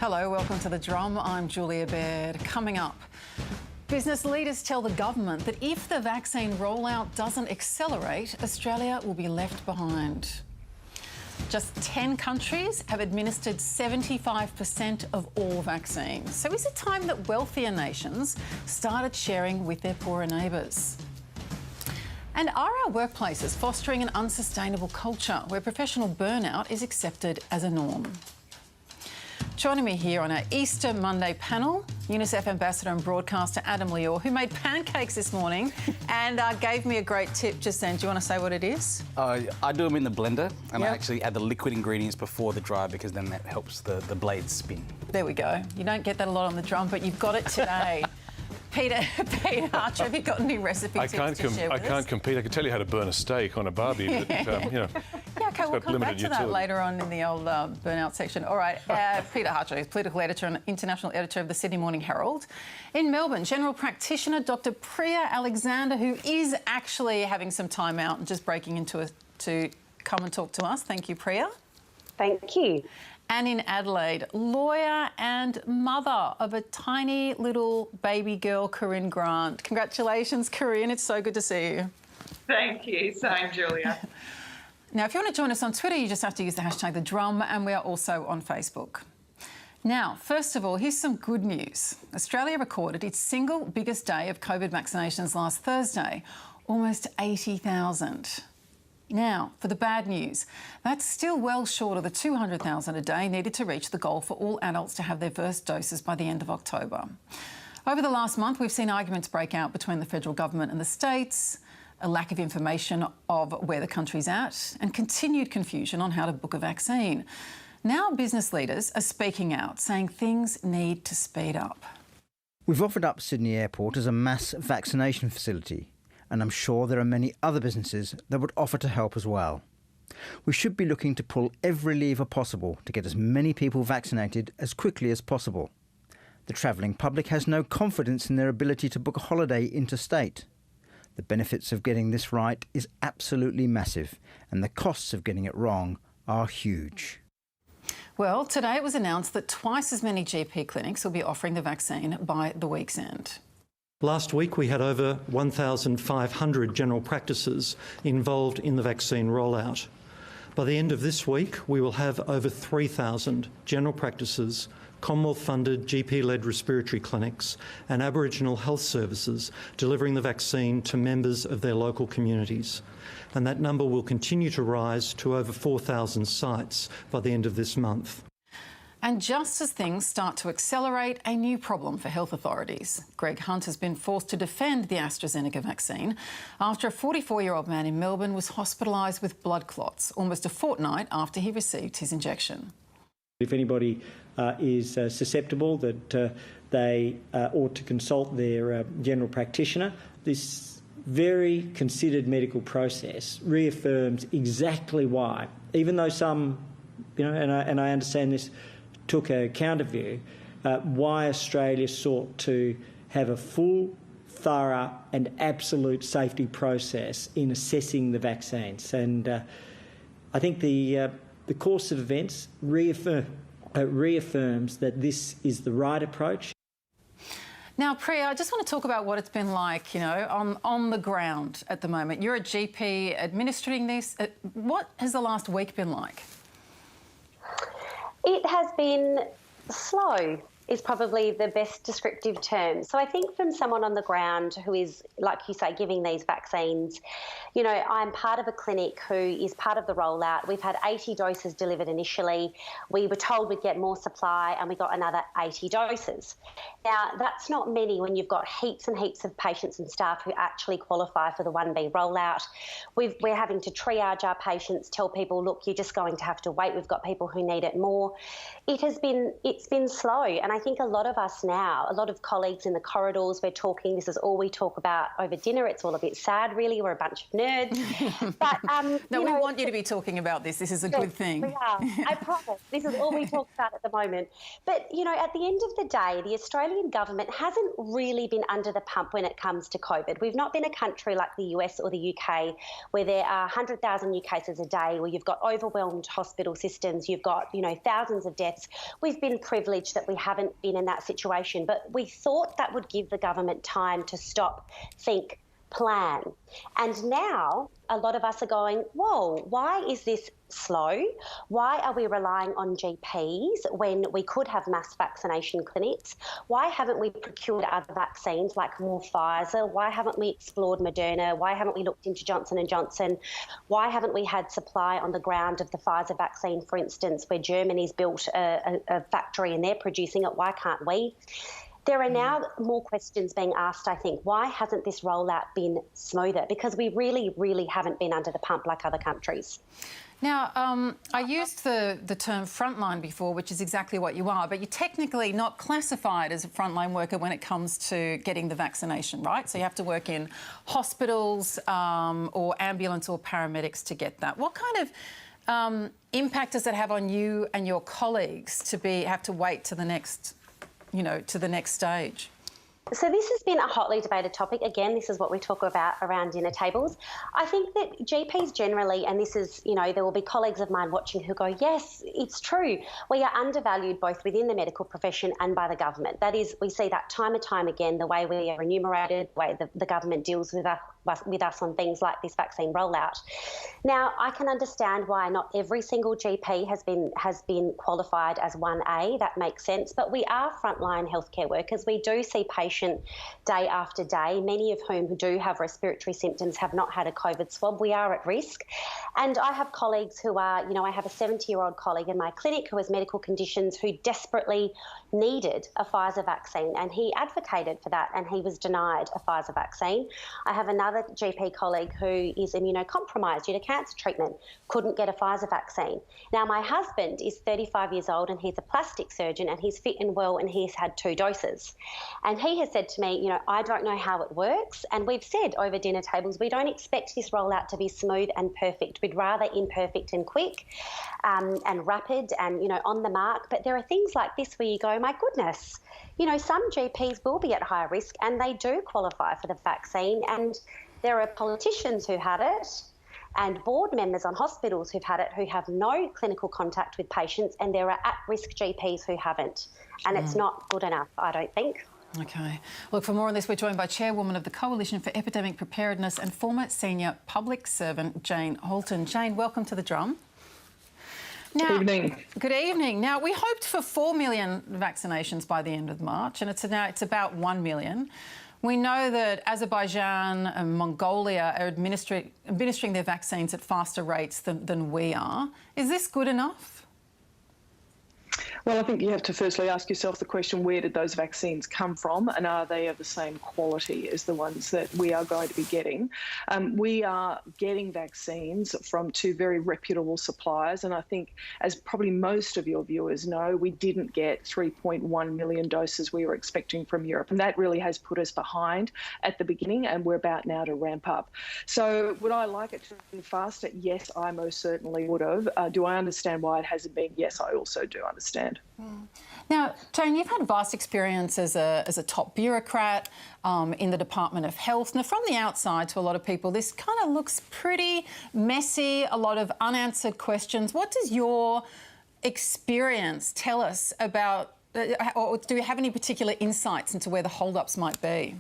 Hello, welcome to The Drum. I'm Julia Baird. Coming up, business leaders tell the government that if the vaccine rollout doesn't accelerate, Australia will be left behind. Just 10 countries have administered 75% of all vaccines. So is it time that wealthier nations started sharing with their poorer neighbours? And are our workplaces fostering an unsustainable culture where professional burnout is accepted as a norm? Joining me here on our Easter Monday panel, UNICEF Ambassador and broadcaster Adam Liaw, who made pancakes this morning and gave me a great tip just then. Do you want to say what it is? I do them in the blender, and I actually add the liquid ingredients before the dry because then that helps the blades spin. There we go. You don't get that a lot on the drum, but you've got it today. Peter Hartcher, have you got any recipe tips to share with us? I can't compete. I can tell you how to burn a steak on a barbie, but, you know. Yeah, OK, we'll come back to that later on in the old burnout section. All right, Peter Hartcher is political editor and international editor of the Sydney Morning Herald. In Melbourne, general practitioner Dr Preeya Alexander, who is actually having some time out and just breaking into to come and talk to us. Thank you, Preeya. Thank you. And in Adelaide, lawyer and mother of a tiny little baby girl, Corinne Grant. Congratulations, Corinne. It's so good to see you. Thank you. Same, Julia. Now, if you want to join us on Twitter, you just have to use the hashtag #TheDrum, and we are also on Facebook. Now, first of all, here's some good news. Australia recorded its single biggest day of COVID vaccinations last Thursday, almost 80,000. Now, for the bad news, that's still well short of the 200,000 a day needed to reach the goal for all adults to have their first doses by the end of October. Over the last month, we've seen arguments break out between the federal government and the states, a lack of information of where the country's at, and continued confusion on how to book a vaccine. Now business leaders are speaking out, saying things need to speed up. We've offered up Sydney Airport as a mass vaccination facility, and I'm sure there are many other businesses that would offer to help as well. We should be looking to pull every lever possible to get as many people vaccinated as quickly as possible. The travelling public has no confidence in their ability to book a holiday interstate. The benefits of getting this right is absolutely massive, and the costs of getting it wrong are huge. Well, today it was announced that twice as many GP clinics will be offering the vaccine by the week's end. Last week we had over 1,500 general practices involved in the vaccine rollout. By the end of this week we will have over 3,000 general practices, Commonwealth-funded GP-led respiratory clinics and Aboriginal health services delivering the vaccine to members of their local communities. And that number will continue to rise to over 4,000 sites by the end of this month. And just as things start to accelerate, a new problem for health authorities. Greg Hunt has been forced to defend the AstraZeneca vaccine after a 44-year-old man in Melbourne was hospitalised with blood clots almost a fortnight after he received his injection. If anybody is susceptible, that they ought to consult their general practitioner. This very considered medical process reaffirms exactly why, even though some, and I understand this, took a counter view, why Australia sought to have a full, thorough and absolute safety process in assessing the vaccines. And I think the course of events reaffirms that this is the right approach. Now, Preeya, I just want to talk about what it's been like, on the ground at the moment. You're a GP administering this. What has the last week been like? It has been slow, is probably the best descriptive term. So I think from someone on the ground who is, like you say, giving these vaccines, I'm part of a clinic who is part of the rollout. We've had 80 doses delivered initially. We were told we'd get more supply and we got another 80 doses. Now, that's not many when you've got heaps and heaps of patients and staff who actually qualify for the 1B rollout. We're having to triage our patients, tell people, look, you're just going to have to wait. We've got people who need it more. It's been slow, and And I think a lot of us now, a lot of colleagues in the corridors, we're talking, this is all we talk about over dinner. It's all a bit sad, really. We're a bunch of nerds. But, no, we want you to be talking about this. This is a good thing. We are. I promise. This is all we talk about at the moment. But, at the end of the day, the Australian government hasn't really been under the pump when it comes to COVID. We've not been a country like the US or the UK where there are 100,000 new cases a day, where you've got overwhelmed hospital systems, you've got, thousands of deaths. We've been privileged that we haven't been in that situation, but we thought that would give the government time to stop, think, plan. And now a lot of us are going, whoa, why is this slow? Why are we relying on GPs when we could have mass vaccination clinics? Why haven't we procured other vaccines like more Pfizer? Why haven't we explored Moderna? Why haven't we looked into Johnson & Johnson? Why haven't we had supply on the ground of the Pfizer vaccine, for instance, where Germany's built a factory and they're producing it? Why can't we? There are now more questions being asked, I think. Why hasn't this rollout been smoother? Because we really, really haven't been under the pump like other countries. Now, I used the term frontline before, which is exactly what you are, but you're technically not classified as a frontline worker when it comes to getting the vaccination, right? So you have to work in hospitals or ambulance or paramedics to get that. What kind of impact does that have on you and your colleagues to have to wait to the next stage? So this has been a hotly debated topic. Again, this is what we talk about around dinner tables. I think that GPs generally, and this is, there will be colleagues of mine watching who go, yes, it's true. We are undervalued both within the medical profession and by the government. That is, we see that time and time again, the way we are remunerated, the way the government deals with us on things like this vaccine rollout. Now, I can understand why not every single GP has been qualified as 1A. That makes sense. But we are frontline healthcare workers. We do see patients day after day, many of whom who do have respiratory symptoms have not had a COVID swab. We are at risk. And I have colleagues who are, I have a 70-year-old colleague in my clinic who has medical conditions who desperately needed a Pfizer vaccine, and he advocated for that and he was denied a Pfizer vaccine. I have another GP colleague who is immunocompromised due to cancer treatment, couldn't get a Pfizer vaccine. Now, my husband is 35 years old and he's a plastic surgeon and he's fit and well and he's had 2 doses. And he has said to me, I don't know how it works. And we've said over dinner tables, we don't expect this rollout to be smooth and perfect. We'd rather imperfect and quick and rapid and, on the mark. But there are things like this where you go, my goodness, some GPs will be at higher risk and they do qualify for the vaccine. And there are politicians who had it and board members on hospitals who've had it who have no clinical contact with patients, and there are at-risk GPs who haven't. And it's not good enough, I don't think. OK. Look, for more on this, we're joined by Chairwoman of the Coalition for Epidemic Preparedness and former Senior Public Servant, Jane Holton. Jane, welcome to The Drum. Now, good evening. Good evening. Now, we hoped for 4 million vaccinations by the end of March, and it's about 1 million. We know that Azerbaijan and Mongolia are administering their vaccines at faster rates than we are. Is this good enough? Well, I think you have to firstly ask yourself the question, where did those vaccines come from, and are they of the same quality as the ones that we are going to be getting? We are getting vaccines from 2 very reputable suppliers, and I think, as probably most of your viewers know, we didn't get 3.1 million doses we were expecting from Europe, and that really has put us behind at the beginning, and we're about now to ramp up. So would I like it to be faster? Yes, I most certainly would have. Do I understand why it hasn't been? Yes, I also do understand. Now, Jane, you've had vast experience as a top bureaucrat in the Department of Health. Now, from the outside to a lot of people, this kind of looks pretty messy, a lot of unanswered questions. What does your experience tell us about, or do you have any particular insights into where the hold-ups might be?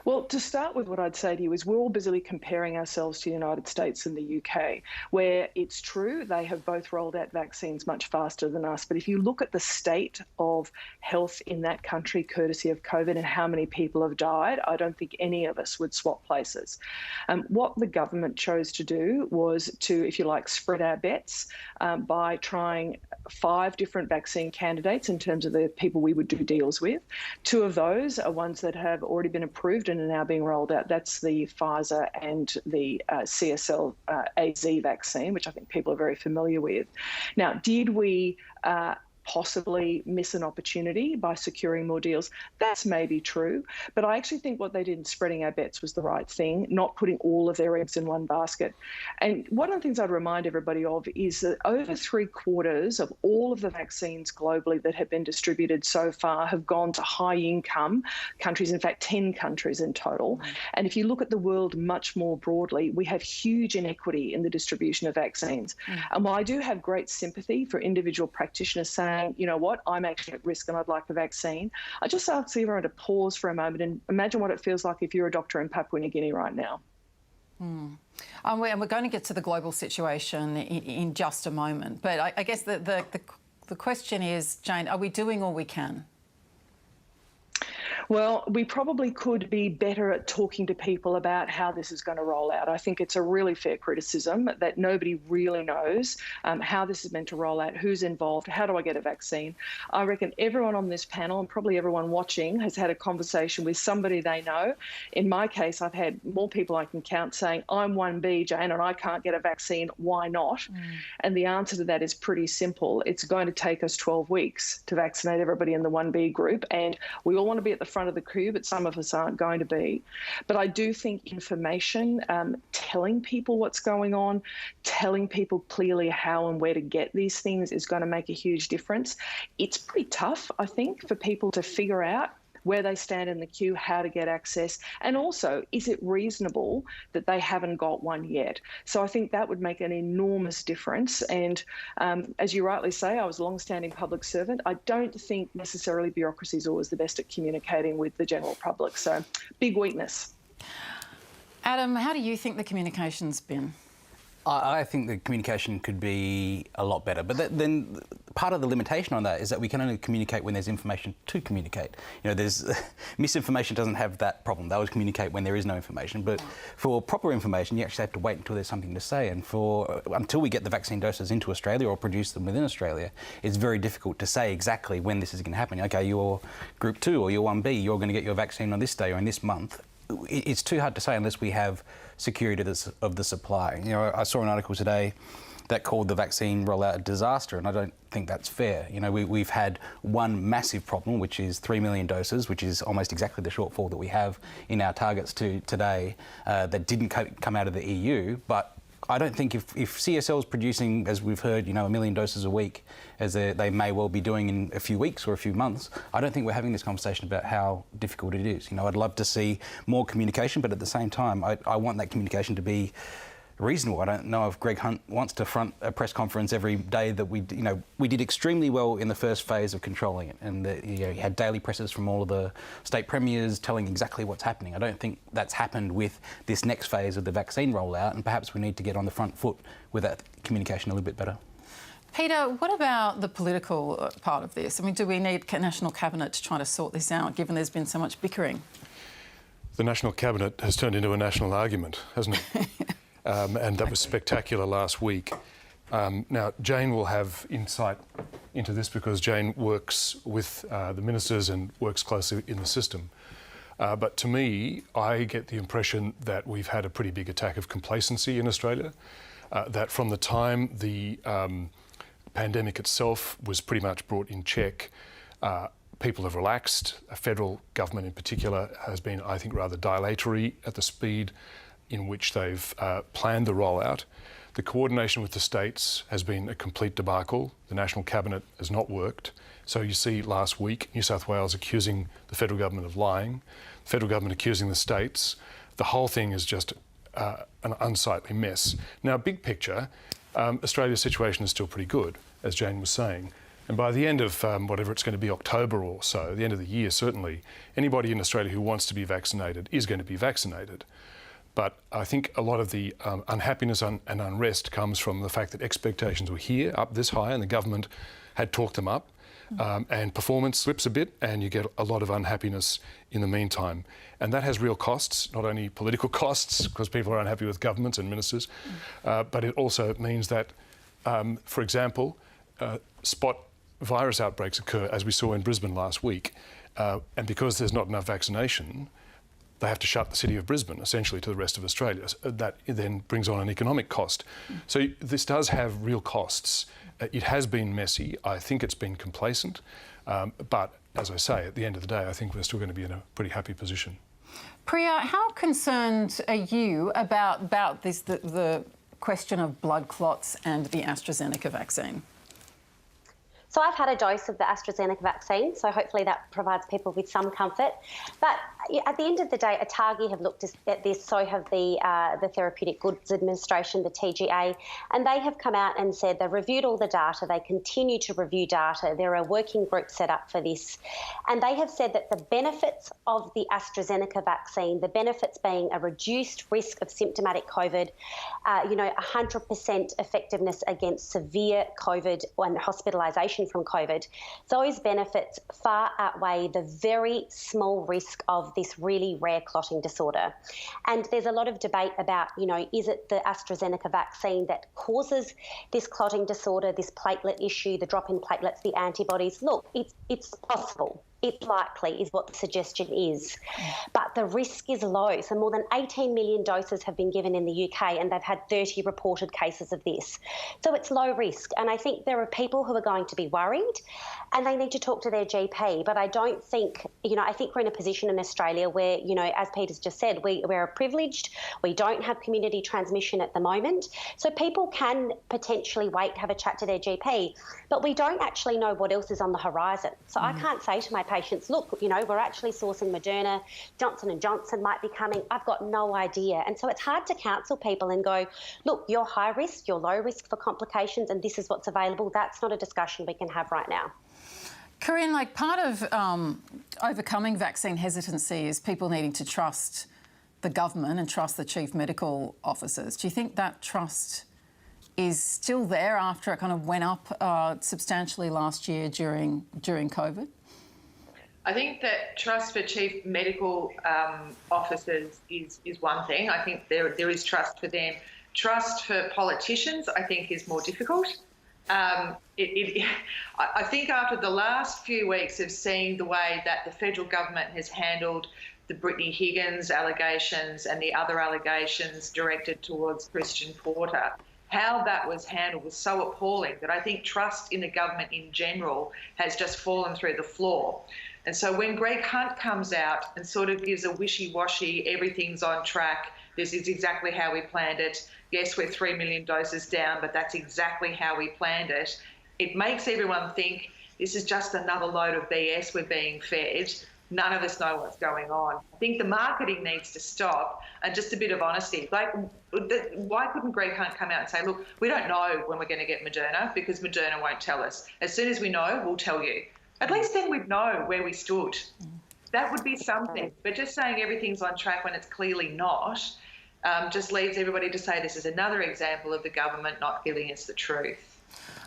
Well, to start with, what I'd say to you is we're all busily comparing ourselves to the United States and the UK, where it's true they have both rolled out vaccines much faster than us. But if you look at the state of health in that country, courtesy of COVID, and how many people have died, I don't think any of us would swap places. What the government chose to do was to, if you like, spread our bets by trying 5 different vaccine candidates in terms of the people we would do deals with. 2 of those are ones that have already been approved and are now being rolled out. That's the Pfizer and the CSL AZ vaccine, which I think people are very familiar with. Now, did we possibly miss an opportunity by securing more deals. That's maybe true, but I actually think what they did in spreading our bets was the right thing, not putting all of their eggs in one basket. And one of the things I'd remind everybody of is that over 3/4 of all of the vaccines globally that have been distributed so far have gone to high-income countries, in fact 10 countries in total. And if you look at the world much more broadly, we have huge inequity in the distribution of vaccines. And while I do have great sympathy for individual practitioners saying, you know what, I'm actually at risk and I'd like a vaccine, I just ask everyone to pause for a moment and imagine what it feels like if you're a doctor in Papua New Guinea right now. And we're going to get to the global situation in just a moment. But I guess the question is, Jane, are we doing all we can? Well, we probably could be better at talking to people about how this is going to roll out. I think it's a really fair criticism that nobody really knows how this is meant to roll out, who's involved, how do I get a vaccine. I reckon everyone on this panel and probably everyone watching has had a conversation with somebody they know. In my case, I've had more people I can count saying, I'm 1B, Jane, and I can't get a vaccine. Why not? And the answer to that is pretty simple. It's going to take us 12 weeks to vaccinate everybody in the 1B group, and we all want to be at the front of the queue, but some of us aren't going to be. But I do think information, telling people what's going on, telling people clearly how and where to get these things is going to make a huge difference. It's pretty tough, I think, for people to figure out where they stand in the queue, how to get access, and also, is it reasonable that they haven't got one yet? So I think that would make an enormous difference. And as you rightly say, I was a long-standing public servant. I don't think necessarily bureaucracy is always the best at communicating with the general public. So big weakness. Adam, how do you think the communication's been? I think the communication could be a lot better, but then part of the limitation on that is that we can only communicate when there's information to communicate. You know, there's misinformation doesn't have that problem. They would communicate when there is no information, but for proper information, you actually have to wait until there's something to say. And until we get the vaccine doses into Australia or produce them within Australia, it's very difficult to say exactly when this is going to happen. Okay, you're Group 2 or you're 1B, you're going to get your vaccine on this day or in this month. It's too hard to say unless we have security of the supply. You know, I saw an article today that called the vaccine rollout a disaster, and I don't think that's fair. You know, we've had one massive problem, which is 3 million doses, which is almost exactly the shortfall that we have in our targets to today, that didn't come out of the EU. But I don't think if CSL is producing, as we've heard, you know, 1 million doses a week, as they may well be doing in a few weeks or a few months, I don't think we're having this conversation about how difficult it is. You know, I'd love to see more communication, but at the same time, I want that communication to be reasonable. I don't know if Greg Hunt wants to front a press conference every day that we did extremely well in the first phase of controlling it, and you had daily presses from all of the state premiers telling exactly what's happening. I don't think that's happened with this next phase of the vaccine rollout, and perhaps we need to get on the front foot with that communication a little bit better. Peter, what about the political part of this? I mean, do we need National Cabinet to try to sort this out, given there's been so much bickering? The National Cabinet has turned into a national argument, hasn't it? And that was spectacular last week. Now, Jane will have insight into this because Jane works with the ministers and works closely in the system. But to me, I get the impression that we've had a pretty big attack of complacency in Australia, that from the time the pandemic itself was pretty much brought in check, people have relaxed. A federal government in particular has been, I think, rather dilatory at the speed in which they've planned the rollout. The coordination with the states has been a complete debacle. The National Cabinet has not worked. So you see last week, New South Wales accusing the federal government of lying, the federal government accusing the states. The whole thing is just an unsightly mess. Now, big picture, Australia's situation is still pretty good, as Jane was saying. And by the end of whatever it's going to be, October or so, the end of the year certainly, anybody in Australia who wants to be vaccinated is going to be vaccinated. But I think a lot of the unhappiness and unrest comes from the fact that expectations were here, up this high, and the government had talked them up. And performance slips a bit, and you get a lot of unhappiness in the meantime. And that has real costs, not only political costs, because people are unhappy with governments and ministers, but it also means that, for example, spot virus outbreaks occur, as we saw in Brisbane last week. And because there's not enough vaccination, they have to shut the city of Brisbane, essentially, to the rest of Australia. That then brings on an economic cost. So this does have real costs. It has been messy. I think it's been complacent. But as I say, at the end of the day, I think we're still going to be in a pretty happy position. Preeya, how concerned are you about this, the question of blood clots and the AstraZeneca vaccine? So I've had a dose of the AstraZeneca vaccine, so hopefully that provides people with some comfort. But at the end of the day, ATAGI have looked at this, so have the Therapeutic Goods Administration, the TGA, and they have come out and said they've reviewed all the data, they continue to review data, there are working groups set up for this, and they have said that the benefits of the AstraZeneca vaccine, the benefits being a reduced risk of symptomatic COVID, 100% effectiveness against severe COVID and hospitalisation from COVID, those benefits far outweigh the very small risk of this really rare clotting disorder. And there's a lot of debate about, is it the AstraZeneca vaccine that causes this clotting disorder, this platelet issue, the drop in platelets, the antibodies? Look, it's possible. It's likely is what the suggestion is. But the risk is low. So more than 18 million doses have been given in the UK and they've had 30 reported cases of this. So it's low risk. And I think there are people who are going to be worried and they need to talk to their GP. But I don't think, I think we're in a position in Australia where, as Peter's just said, we're privileged. We don't have community transmission at the moment. So people can potentially wait, have a chat to their GP. But we don't actually know what else is on the horizon. So I can't say to my patients, look, we're actually sourcing Moderna, Johnson & Johnson might be coming. I've got no idea. And so it's hard to counsel people and go, look, you're high risk, you're low risk for complications, and this is what's available. That's not a discussion we can have right now. Corinne, part of overcoming vaccine hesitancy is people needing to trust the government and trust the chief medical officers. Do you think that trust is still there after it kind of went up substantially last year during COVID? I think that trust for chief medical officers is one thing. I think there is trust for them. Trust for politicians, I think, is more difficult. I think after the last few weeks of seeing the way that the federal government has handled the Brittany Higgins allegations and the other allegations directed towards Christian Porter, how that was handled was so appalling that I think trust in the government in general has just fallen through the floor. And so when Greg Hunt comes out and sort of gives a wishy-washy, everything's on track, this is exactly how we planned it, yes, we're 3 million doses down, but that's exactly how we planned it, it makes everyone think this is just another load of BS we're being fed. None of us know what's going on. I think the marketing needs to stop and just a bit of honesty. Why couldn't Greg Hunt come out and say, look, we don't know when we're going to get Moderna because Moderna won't tell us. As soon as we know, we'll tell you. At least then we'd know where we stood. That would be something. But just saying everything's on track when it's clearly not just leads everybody to say this is another example of the government not giving us the truth.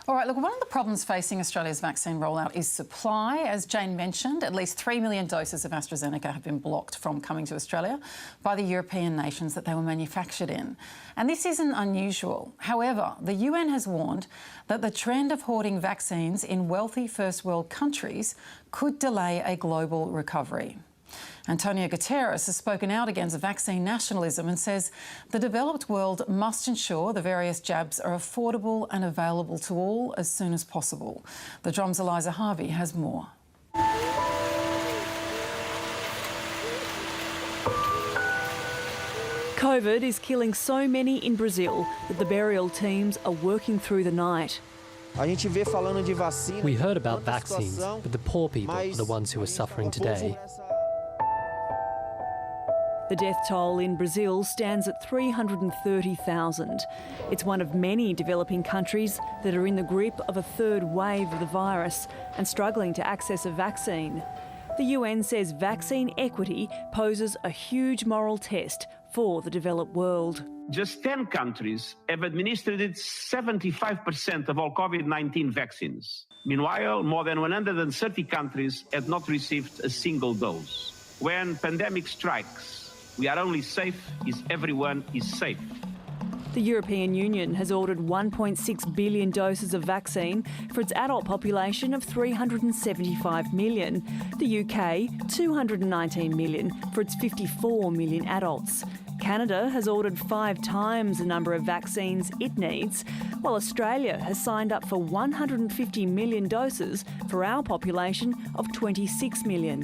All right, look, one of the problems facing Australia's vaccine rollout is supply. As Jane mentioned, at least 3 million doses of AstraZeneca have been blocked from coming to Australia by the European nations that they were manufactured in. And this isn't unusual. However, the UN has warned that the trend of hoarding vaccines in wealthy first world countries could delay a global recovery. Antonio Guterres has spoken out against vaccine nationalism and says the developed world must ensure the various jabs are affordable and available to all as soon as possible. The Drum's Eliza Harvey has more. COVID is killing so many in Brazil that the burial teams are working through the night. We heard about vaccines, but the poor people are the ones who are suffering today. The death toll in Brazil stands at 330,000. It's one of many developing countries that are in the grip of a third wave of the virus and struggling to access a vaccine. The UN says vaccine equity poses a huge moral test for the developed world. Just 10 countries have administered 75% of all COVID-19 vaccines. Meanwhile, more than 130 countries have not received a single dose. When pandemic strikes, we are only safe if everyone is safe. The European Union has ordered 1.6 billion doses of vaccine for its adult population of 375 million. The UK, 219 million for its 54 million adults. Canada has ordered 5 times the number of vaccines it needs, while Australia has signed up for 150 million doses for our population of 26 million.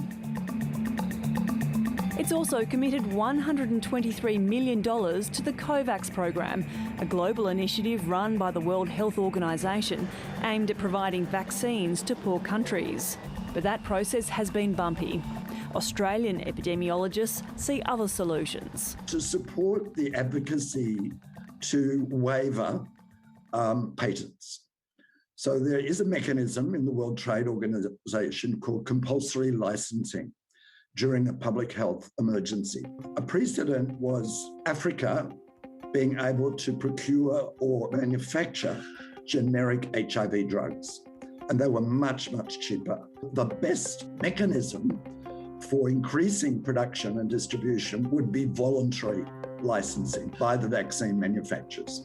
It's also committed $123 million to the COVAX program, a global initiative run by the World Health Organization aimed at providing vaccines to poor countries. But that process has been bumpy. Australian epidemiologists see other solutions. To support the advocacy to waiver patents. So there is a mechanism in the World Trade Organization called compulsory licensing during a public health emergency. A precedent was Africa being able to procure or manufacture generic HIV drugs, and they were much, much cheaper. The best mechanism for increasing production and distribution would be voluntary licensing by the vaccine manufacturers.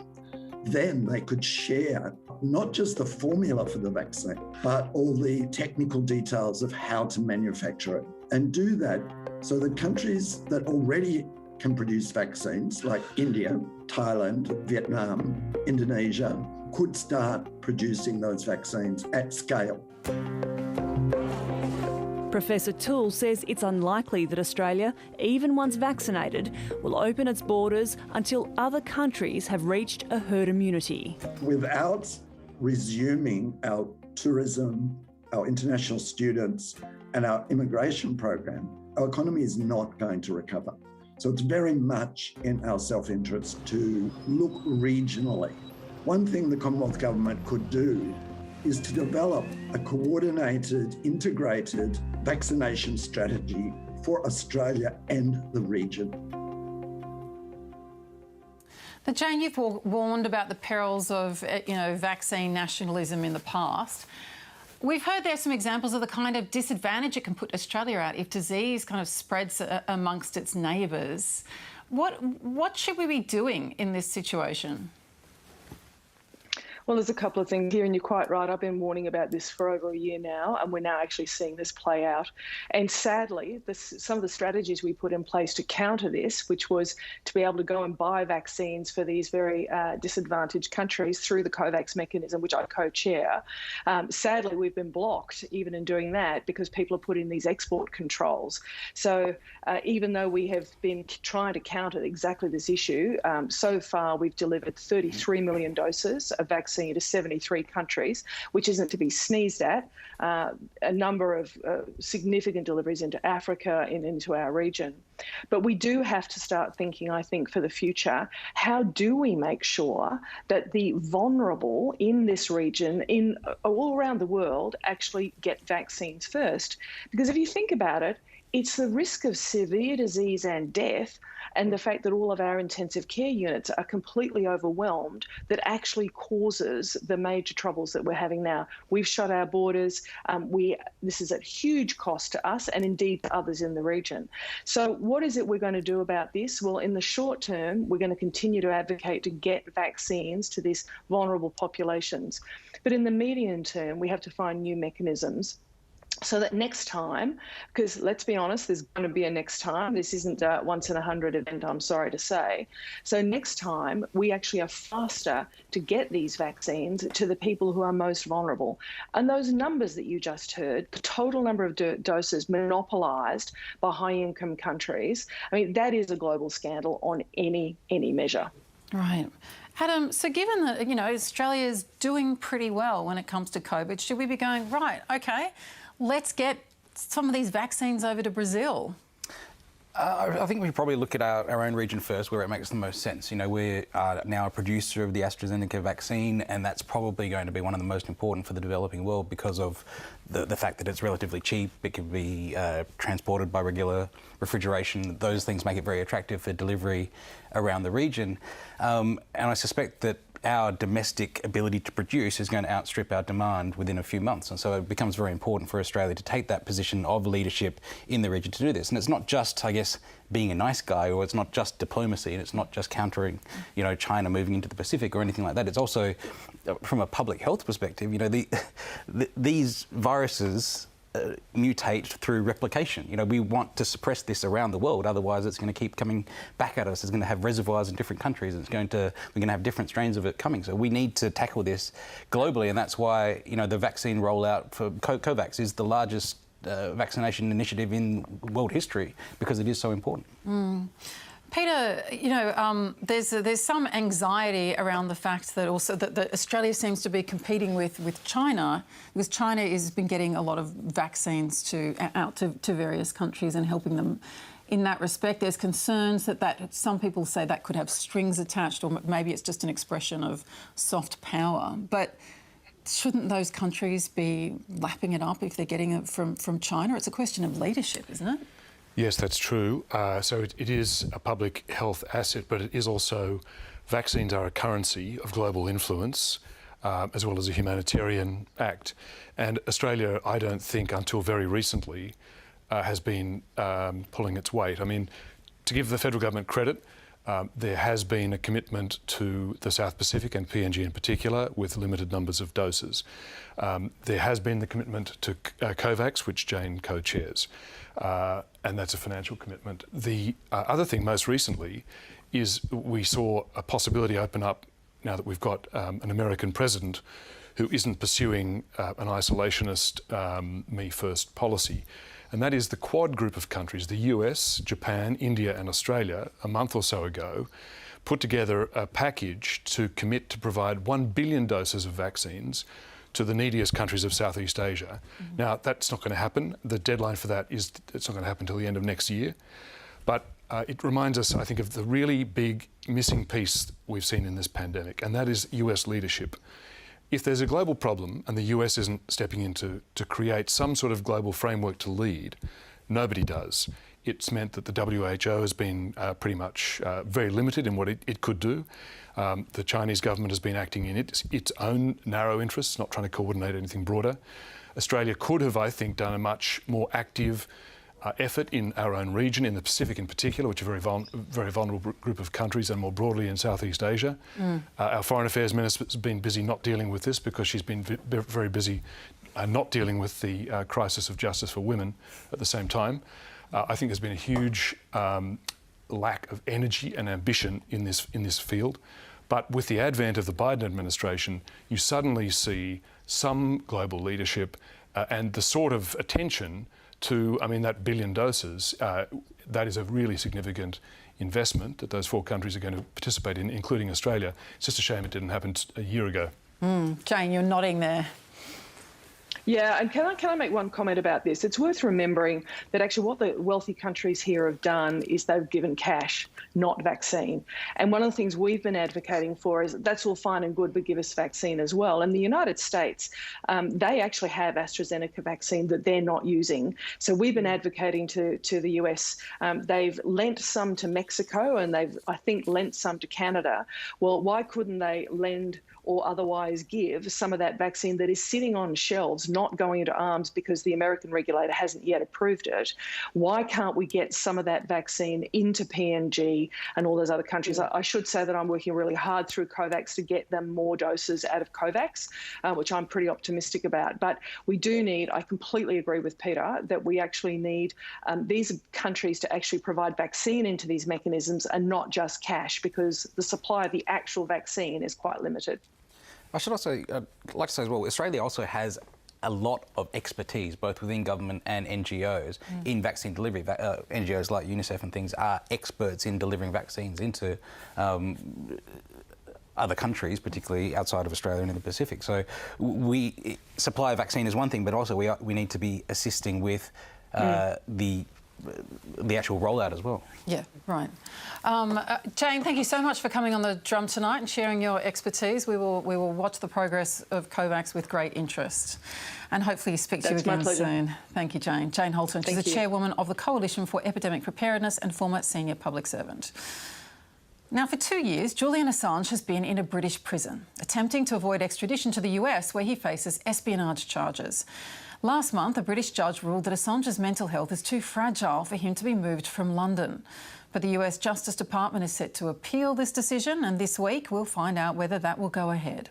Then they could share not just the formula for the vaccine, but all the technical details of how to manufacture it, and do that so that countries that already can produce vaccines, like India, Thailand, Vietnam, Indonesia, could start producing those vaccines at scale. Professor Toole says it's unlikely that Australia, even once vaccinated, will open its borders until other countries have reached a herd immunity. Without resuming our tourism, our international students, and our immigration program, our economy is not going to recover. So it's very much in our self-interest to look regionally. One thing the Commonwealth Government could do is to develop a coordinated, integrated vaccination strategy for Australia and the region. Now, Jane, you've warned about the perils of, vaccine nationalism in the past. We've heard there's some examples of the kind of disadvantage it can put Australia at if disease kind of spreads amongst its neighbours. What should we be doing in this situation? Well, there's a couple of things here, and you're quite right. I've been warning about this for over a year now, and we're now actually seeing this play out. And sadly, some of the strategies we put in place to counter this, which was to be able to go and buy vaccines for these very disadvantaged countries through the COVAX mechanism, which I co-chair, sadly, we've been blocked even in doing that because people have put in these export controls. So even though we have been trying to counter exactly this issue, so far we've delivered 33 million doses of vaccine to 73 countries, which isn't to be sneezed at. A number of significant deliveries into Africa and into our region. But we do have to start thinking, I think, for the future, how do we make sure that the vulnerable in this region, in all around the world, actually get vaccines first? Because if you think about it, it's the risk of severe disease and death and the fact that all of our intensive care units are completely overwhelmed that actually causes the major troubles that we're having now. We've shut our borders. This is at huge cost to us and indeed to others in the region. So what is it we're going to do about this? Well, in the short term, we're going to continue to advocate to get vaccines to these vulnerable populations. But in the medium term, we have to find new mechanisms so that next time, because let's be honest, there's going to be a next time. This isn't a once in 100 event, I'm sorry to say. So next time, we actually are faster to get these vaccines to the people who are most vulnerable. And those numbers that you just heard, the total number of doses monopolised by high-income countries, I mean, that is a global scandal on any measure. Right. Adam, so given that, Australia's doing pretty well when it comes to COVID, should we be going, right, OK, let's get some of these vaccines over to Brazil? I think we probably look at our own region first, where it makes the most sense. We're now a producer of the AstraZeneca vaccine, and that's probably going to be one of the most important for the developing world because of the fact that it's relatively cheap. It can be transported by regular refrigeration. Those things make it very attractive for delivery around the region. And I suspect that our domestic ability to produce is going to outstrip our demand within a few months. And so it becomes very important for Australia to take that position of leadership in the region to do this. And it's not just, I guess, being a nice guy, or it's not just diplomacy, and it's not just countering, China moving into the Pacific or anything like that. It's also, from a public health perspective, these viruses mutate through replication. You know, we want to suppress this around the world, otherwise it's going to keep coming back at us. It's going to have reservoirs in different countries. We're going to have different strains of it coming. So we need to tackle this globally, and that's why, you know, the vaccine rollout for COVAX is the largest vaccination initiative in world history, because it is so important. Peter, you know, there's some anxiety around the fact that also that Australia seems to be competing with China, because China has been getting a lot of vaccines out to various countries and helping them in that respect. There's concerns that some people say that could have strings attached, or maybe it's just an expression of soft power. But shouldn't those countries be lapping it up if they're getting it from China? It's a question of leadership, isn't it? Yes, that's true. So it is a public health asset, but it is also, vaccines are a currency of global influence, as well as a humanitarian act. And Australia, I don't think until very recently, has been pulling its weight. I mean, to give the federal government credit, there has been a commitment to the South Pacific and PNG in particular with limited numbers of doses. There has been the commitment to COVAX, which Jane co-chairs, and that's a financial commitment. The other thing most recently is we saw a possibility open up now that we've got an American president who isn't pursuing an isolationist me first policy. And that is the Quad group of countries, the US, Japan, India and Australia, a month or so ago, put together a package to commit to provide 1 billion doses of vaccines to the neediest countries of Southeast Asia. Now, that's not going to happen. The deadline for that is, it's not going to happen until the end of next year. But it reminds us, I think, of the really big missing piece we've seen in this pandemic, and that is US leadership. If there's a global problem and the US isn't stepping in to create some sort of global framework to lead, nobody does. It's meant that the WHO has been pretty much very limited in what it could do. The Chinese government has been acting in its own narrow interests, not trying to coordinate anything broader. Australia could have, I think, done a much more active effort in our own region, in the Pacific in particular, which are a very vulnerable group of countries, and more broadly in Southeast Asia. Our Foreign Affairs Minister has been busy not dealing with this because she's been very busy not dealing with the crisis of justice for women at the same time. I think there's been a huge lack of energy and ambition in this field. But with the advent of the Biden administration, you suddenly see some global leadership and the sort of attention to, I mean, that billion doses, that is a really significant investment that those 4 countries are going to participate in, including Australia. It's just a shame it didn't happen a year ago. Jane, you're nodding there. Yeah, and can I make one comment about this? It's worth remembering that actually what the wealthy countries here have done is they've given cash, not vaccine. And one of the things we've been advocating for is that's all fine and good, but give us vaccine as well. And the United States, they actually have AstraZeneca vaccine that they're not using. So we've been advocating to the US. They've lent some to Mexico and they've, I think, lent some to Canada. Well, why couldn't they lend or otherwise give some of that vaccine that is sitting on shelves, not going into arms because the American regulator hasn't yet approved it? Why can't we get some of that vaccine into PNG and all those other countries? I should say that I'm working really hard through COVAX to get them more doses out of COVAX, which I'm pretty optimistic about. But we do need, I completely agree with Peter, that we actually need these countries to actually provide vaccine into these mechanisms and not just cash, because the supply of the actual vaccine is quite limited. I should also like to say as well, Australia also has a lot of expertise, both within government and NGOs, in vaccine delivery. NGOs like UNICEF and things are experts in delivering vaccines into other countries, particularly outside of Australia and in the Pacific. So we supply a vaccine is one thing, but also we need to be assisting with the actual rollout as well. Yeah, right. Jane, thank you so much for coming on the drum tonight and sharing your expertise. We will watch the progress of COVAX with great interest, and hopefully speak to you again soon. Thank you, Jane. Jane Holton, she's the chairwoman of the Coalition for Epidemic Preparedness and former senior public servant. Now, for 2 years, Julian Assange has been in a British prison, attempting to avoid extradition to the US, where he faces espionage charges. Last month, a British judge ruled that Assange's mental health is too fragile for him to be moved from London. But the US Justice Department is set to appeal this decision, and this week we'll find out whether that will go ahead.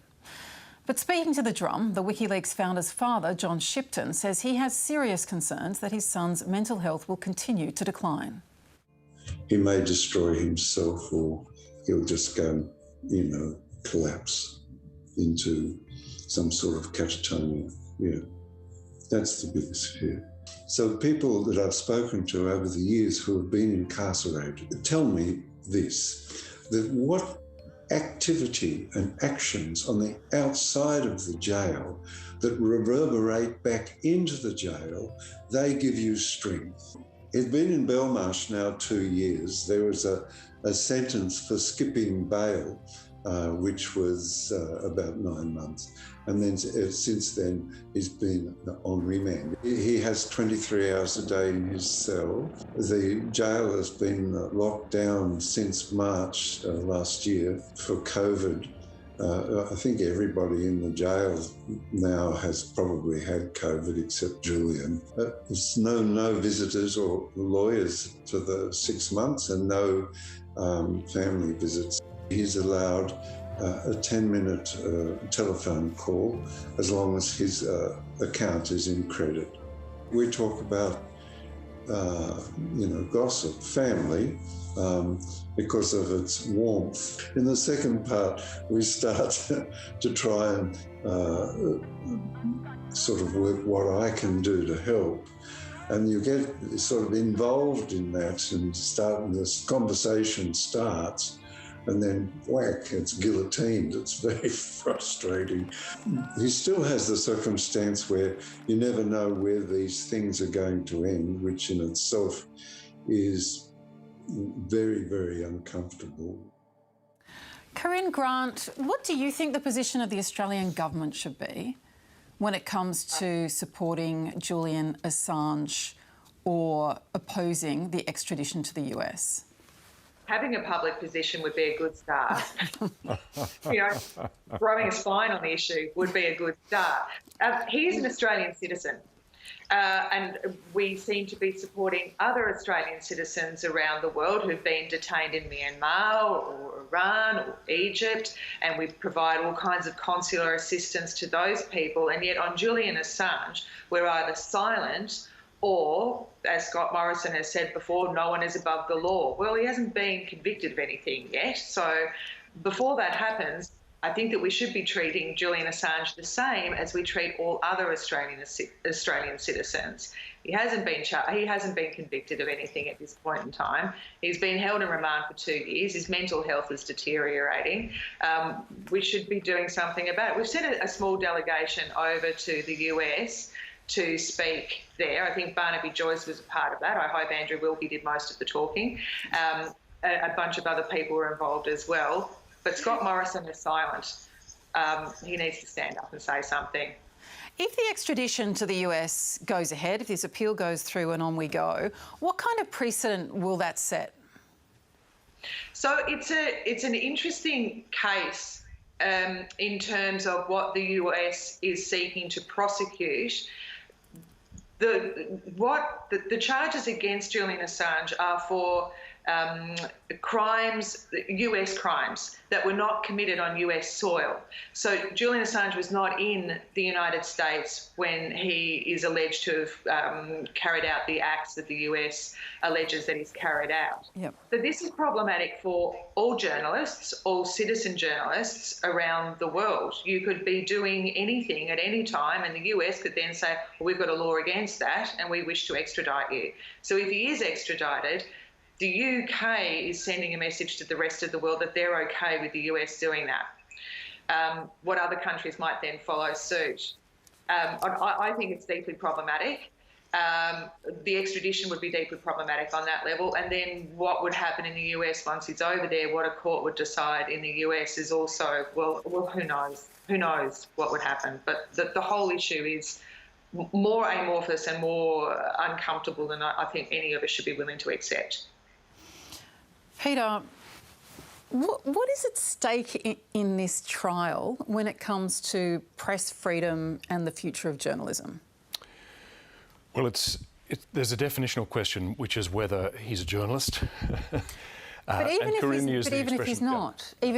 But But speaking to The Drum, the WikiLeaks founder's father, John Shipton, says he has serious concerns that his son's mental health will continue to decline. He may destroy himself, or he'll just go, collapse into some sort of catatonia. Yeah, that's the biggest fear. So people that I've spoken to over the years who have been incarcerated tell me this, that what activity and actions on the outside of the jail that reverberate back into the jail, they give you strength. It's been in Belmarsh now 2 years. There was a sentence for skipping bail, which was about 9 months. And then since then, he's been on remand. He has 23 hours a day in his cell. The jail has been locked down since March last year for COVID. I think everybody in the jail now has probably had COVID except Julian. There's no visitors or lawyers for the 6 months and no family visits. He's allowed a 10-minute telephone call as long as his account is in credit. We talk about, gossip, family, because of its warmth. In the second part, we start to try and sort of work what I can do to help. And you get sort of involved in that, and this conversation starts, and then whack, it's guillotined. It's very frustrating. He still has the circumstance where you never know where these things are going to end, which in itself is very, very uncomfortable. Corinne Grant, what do you think the position of the Australian government should be when it comes to supporting Julian Assange or opposing the extradition to the US? Having a public position would be a good start. Growing a spine on the issue would be a good start. He is an Australian citizen, and we seem to be supporting other Australian citizens around the world who've been detained in Myanmar or Iran or Egypt, and we provide all kinds of consular assistance to those people. And yet on Julian Assange, we're either silent or, as Scott Morrison has said before, no one is above the law. Well, he hasn't been convicted of anything yet. So before that happens, I think that we should be treating Julian Assange the same as we treat all other Australian citizens. He hasn't been convicted of anything at this point in time. He's been held in remand for 2 years. His mental health is deteriorating. We should be doing something about it. We've sent a small delegation over to the US to speak there. I think Barnaby Joyce was a part of that. I hope Andrew Wilkie did most of the talking. A bunch of other people were involved as well. But Scott Morrison is silent. He needs to stand up and say something. If the extradition to the US goes ahead, if this appeal goes through and on we go, what kind of precedent will that set? So it's an interesting case in terms of what the US is seeking to prosecute. The charges against Julian Assange are for crimes, US crimes, that were not committed on US soil. So Julian Assange was not in the United States when he is alleged to have carried out the acts that the US alleges that he's carried out. Yep. So this is problematic for all journalists, all citizen journalists around the world. You could be doing anything at any time, and the US could then say, well, we've got a law against that and we wish to extradite you. So if he is extradited, the UK is sending a message to the rest of the world that they're okay with the US doing that. What other countries might then follow suit. I think it's deeply problematic. The extradition would be deeply problematic on that level. And then what would happen in the US once he's over there, what a court would decide in the US is also, well, who knows? Who knows what would happen? But the whole issue is more amorphous and more uncomfortable than I think any of us should be willing to accept. Peter, what is at stake in this trial when it comes to press freedom and the future of journalism? Well, there's a definitional question, which is whether he's a journalist. But even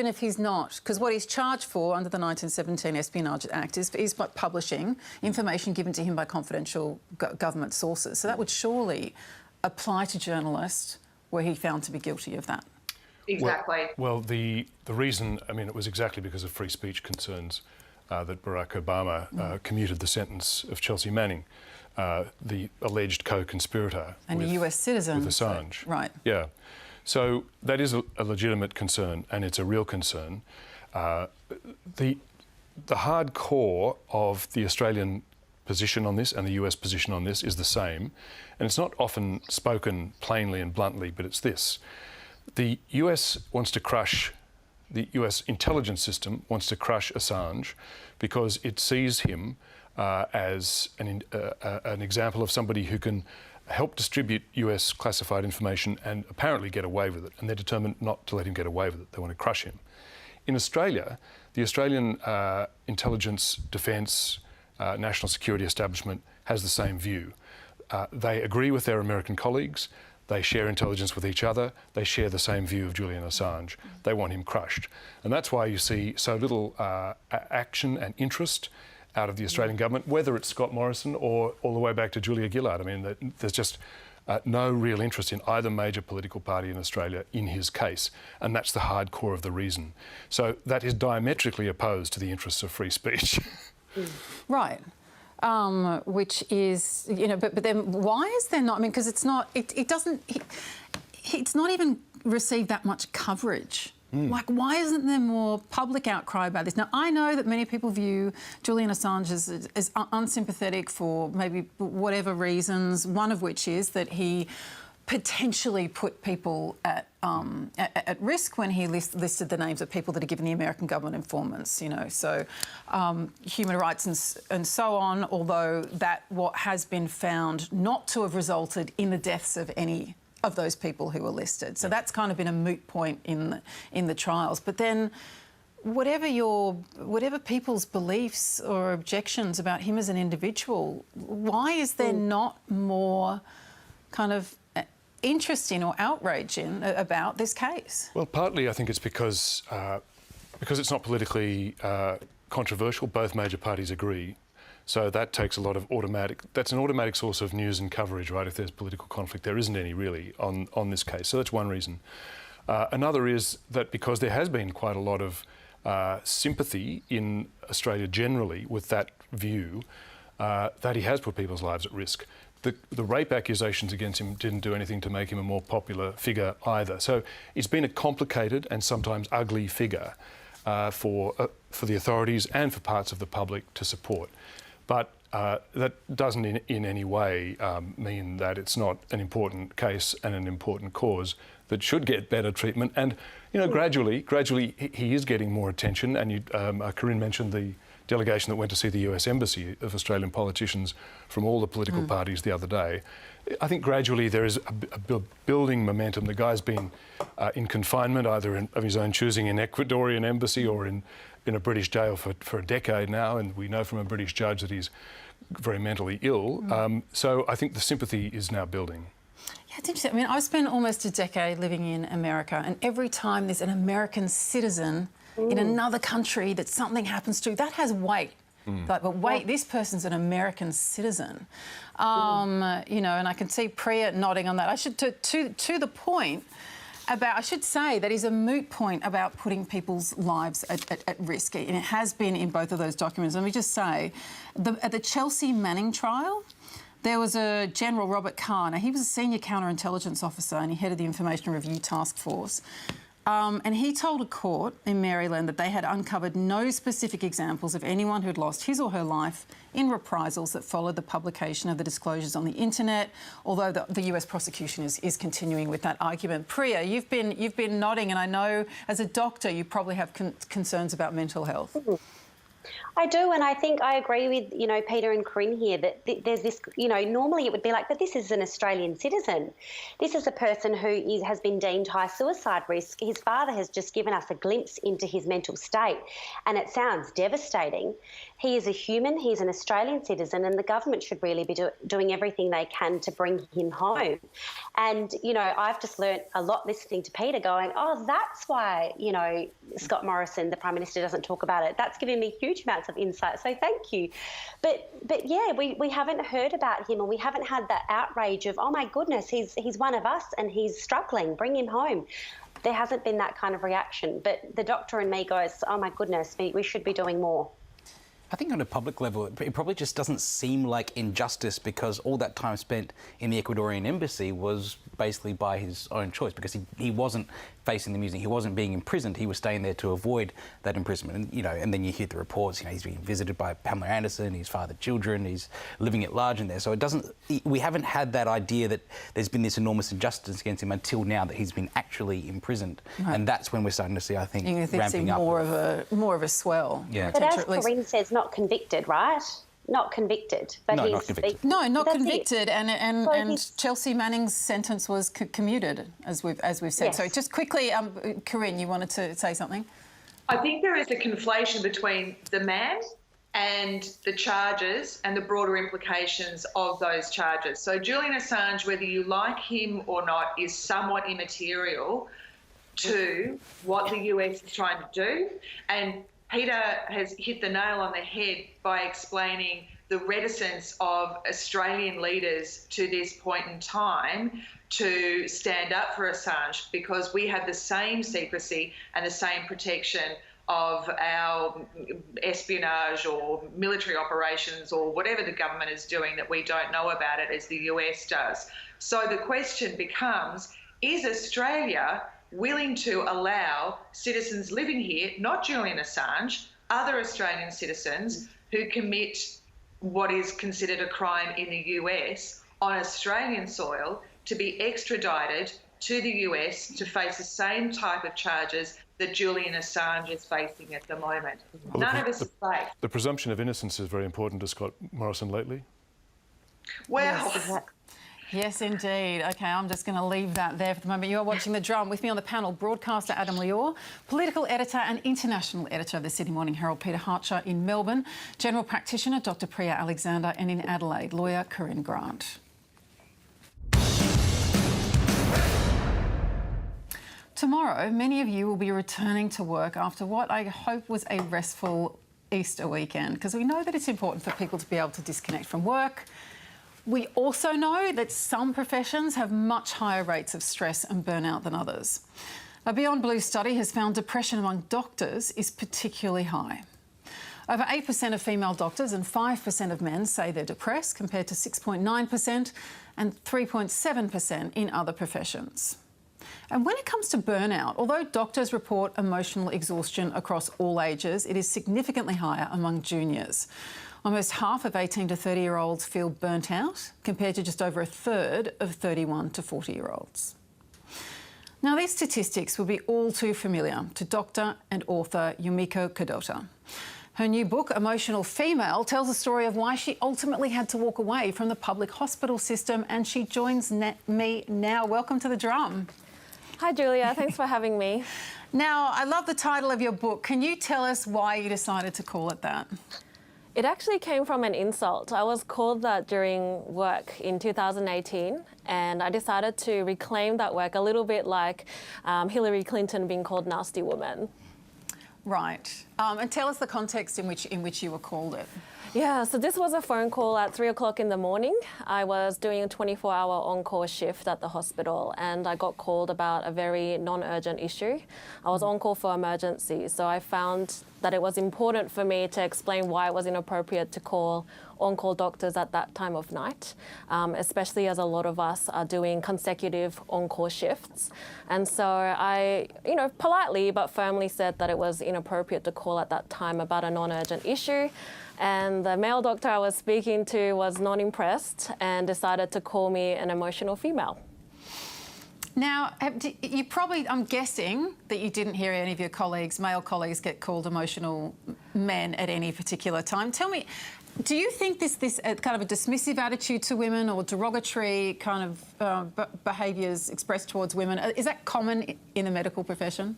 if he's not, because what he's charged for under the 1917 Espionage Act is publishing information given to him by confidential government sources. So that would surely apply to journalists were he found to be guilty of that. Exactly. Well, the reason, I mean, it was exactly because of free speech concerns that Barack Obama commuted the sentence of Chelsea Manning, the alleged co-conspirator. And a US citizen. With Assange. Right. Yeah. So that is a legitimate concern, and it's a real concern. The hard core of the Australian position on this and the US position on this is the same, and it's not often spoken plainly and bluntly, but it's this. The US wants to crush, the US intelligence system wants to crush Assange because it sees him as an example of somebody who can help distribute US classified information and apparently get away with it, and they're determined not to let him get away with it. They want to crush him. In Australia, the Australian intelligence, defence, national security establishment has the same view. They agree with their American colleagues. They share intelligence with each other. They share the same view of Julian Assange. They want him crushed. And that's why you see so little action and interest out of the Australian government, whether it's Scott Morrison or all the way back to Julia Gillard. I mean, there's just no real interest in either major political party in Australia in his case, and that's the hard core of the reason. So that is diametrically opposed to the interests of free speech. Right. Which is, you know, but then why is there not? I mean, because it's not, it's not even received that much coverage. Like, why isn't there more public outcry about this? Now, I know that many people view Julian Assange as unsympathetic for maybe whatever reasons, one of which is that he potentially put people at risk when he listed the names of people that are given the American government informants, you know, so human rights and so on, although what has been found not to have resulted in the deaths of any of those people who were listed. So that's kind of been a moot point in the trials. But then whatever people's beliefs or objections about him as an individual, why is there not more kind of interest in or outrage in about this case? Well, partly I think it's because it's not politically controversial. Both major parties agree. So that takes a lot of that's an automatic source of news and coverage, right? If there's political conflict, there isn't any really on this case. So that's one reason. Another is that because there has been quite a lot of sympathy in Australia generally with that view, that he has put people's lives at risk. The rape accusations against him didn't do anything to make him a more popular figure either. So it's been a complicated and sometimes ugly figure for the authorities and for parts of the public to support. But that doesn't in any way mean that it's not an important case and an important cause that should get better treatment. And, you know, gradually he is getting more attention. And Corinne mentioned the delegation that went to see the US Embassy of Australian politicians from all the political parties the other day. I think gradually there is a building momentum. The guy's been in confinement, either of his own choosing in Ecuadorian embassy or in a British jail for a decade now, and we know from a British judge that he's very mentally ill. So I think the sympathy is now building. Yeah, it's interesting. I mean, I've spent almost a decade living in America, and every time there's an American citizen in another country that something happens to, that has weight. Like, but wait, this person's an American citizen. You know, and I can see Preeya nodding on that. I should, to the point about, I should say that is a moot point about putting people's lives at risk. And it has been in both of those documents. Let me just say, at the Chelsea Manning trial, there was a General Robert Carr. Now, he was a senior counterintelligence officer and he headed the Information Review Task Force. And he told a court in Maryland that they had uncovered no specific examples of anyone who'd lost his or her life in reprisals that followed the publication of the disclosures on the internet, although the US prosecution is continuing with that argument. Preeya, you've been nodding, and I know as a doctor you probably have concerns about mental health. I do, and I think I agree with, Peter and Corinne here that there's this, normally it would be like, but this is an Australian citizen. This is a person who has been deemed high suicide risk. His father has just given us a glimpse into his mental state, and it sounds devastating. He is a human, he's an Australian citizen, and the government should really be doing everything they can to bring him home. And, I've just learnt a lot listening to Peter going, oh, that's why, Scott Morrison, the Prime Minister, doesn't talk about it. That's given me huge amounts of insight, so thank you. But yeah, we haven't heard about him, and we haven't had that outrage of, oh my goodness, he's one of us and he's struggling, bring him home. There hasn't been that kind of reaction, but the doctor in me goes, oh my goodness, we should be doing more. I think on a public level, it probably just doesn't seem like injustice because all that time spent in the Ecuadorian embassy was basically by his own choice, because he wasn't facing the music, he wasn't being imprisoned, he was staying there to avoid that imprisonment. And, and then you hear the reports, he's being visited by Pamela Anderson, his fathered children, he's living at large in there. So we haven't had that idea that there's been this enormous injustice against him until now that he's been actually imprisoned. Right. And that's when we're starting to see, I think, ramping up. More of a swell. Yeah. But as Corinne says, not convicted, right? Not convicted. But no, not convicted. Not convicted. And Chelsea Manning's sentence was commuted, as we've said. Yes. So just quickly, Corinne, you wanted to say something? I think there is a conflation between the man and the charges and the broader implications of those charges. So Julian Assange, whether you like him or not, is somewhat immaterial to what the US is trying to do. And Peter has hit the nail on the head by explaining the reticence of Australian leaders to this point in time to stand up for Assange, because we have the same secrecy and the same protection of our espionage or military operations or whatever the government is doing that we don't know about it as the US does. So the question becomes, is Australia willing to allow citizens living here, not Julian Assange, other Australian citizens who commit what is considered a crime in the US on Australian soil to be extradited to the US to face the same type of charges that Julian Assange is facing at the moment? Well, none of us is safe. The presumption of innocence is very important to Scott Morrison lately. Well, yes, exactly. Yes, indeed. OK, I'm just going to leave that there for the moment. You're watching The Drum. With me on the panel, broadcaster Adam Liaw, political editor and international editor of the Sydney Morning Herald, Peter Hartcher in Melbourne, general practitioner Dr Preeya Alexander, and in Adelaide, lawyer Corinne Grant. Tomorrow, many of you will be returning to work after what I hope was a restful Easter weekend, because we know that it's important for people to be able to disconnect from work. We also know that some professions have much higher rates of stress and burnout than others. A Beyond Blue study has found depression among doctors is particularly high. Over 8% of female doctors and 5% of men say they're depressed, compared to 6.9% and 3.7% in other professions. And when it comes to burnout, although doctors report emotional exhaustion across all ages, it is significantly higher among juniors. Almost half of 18 to 30-year-olds feel burnt out, compared to just over a third of 31 to 40-year-olds. Now, these statistics will be all too familiar to doctor and author Julia Cadota. Her new book, Emotional Female, tells the story of why she ultimately had to walk away from the public hospital system, and she joins me now. Welcome to The Drum. Hi, Julia. Thanks for having me. Now, I love the title of your book. Can you tell us why you decided to call it that? It actually came from an insult. I was called that during work in 2018, and I decided to reclaim that work, a little bit like Hillary Clinton being called nasty woman. Right. And tell us the context in which you were called it. Yeah, so this was a phone call at 3 o'clock in the morning. I was doing a 24-hour on-call shift at the hospital, and I got called about a very non-urgent issue. I was on call for emergency, so I found that it was important for me to explain why it was inappropriate to call on-call doctors at that time of night, especially as a lot of us are doing consecutive on-call shifts. And so I, politely but firmly said that it was inappropriate to call at that time about a non-urgent issue. And the male doctor I was speaking to was not impressed and decided to call me an emotional female. Now, you probably, I'm guessing that you didn't hear any of your colleagues, male colleagues, get called emotional men at any particular time. Tell me, do you think this kind of a dismissive attitude to women or derogatory kind of behaviours expressed towards women, is that common in the medical profession?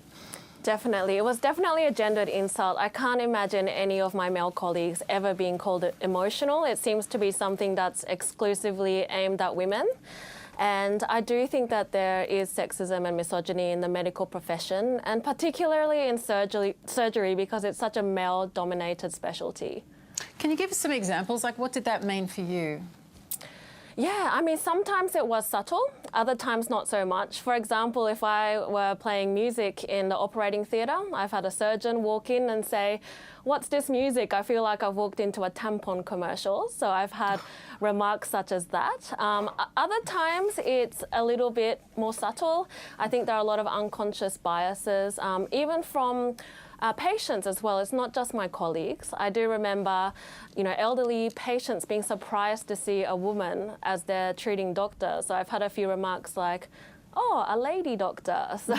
Definitely. It was definitely a gendered insult. I can't imagine any of my male colleagues ever being called emotional. It seems to be something that's exclusively aimed at women. And I do think that there is sexism and misogyny in the medical profession, and particularly in surgery because it's such a male-dominated specialty. Can you give us some examples? Like, what did that mean for you? Yeah, I mean, sometimes it was subtle, other times not so much. For example, if I were playing music in the operating theatre, I've had a surgeon walk in and say, "What's this music? I feel like I've walked into a tampon commercial." So I've had remarks such as that. Other times it's a little bit more subtle. I think there are a lot of unconscious biases, even from patients as well. It's not just my colleagues. I do remember, elderly patients being surprised to see a woman as their treating doctor. So I've had a few remarks like, "Oh, a lady doctor." So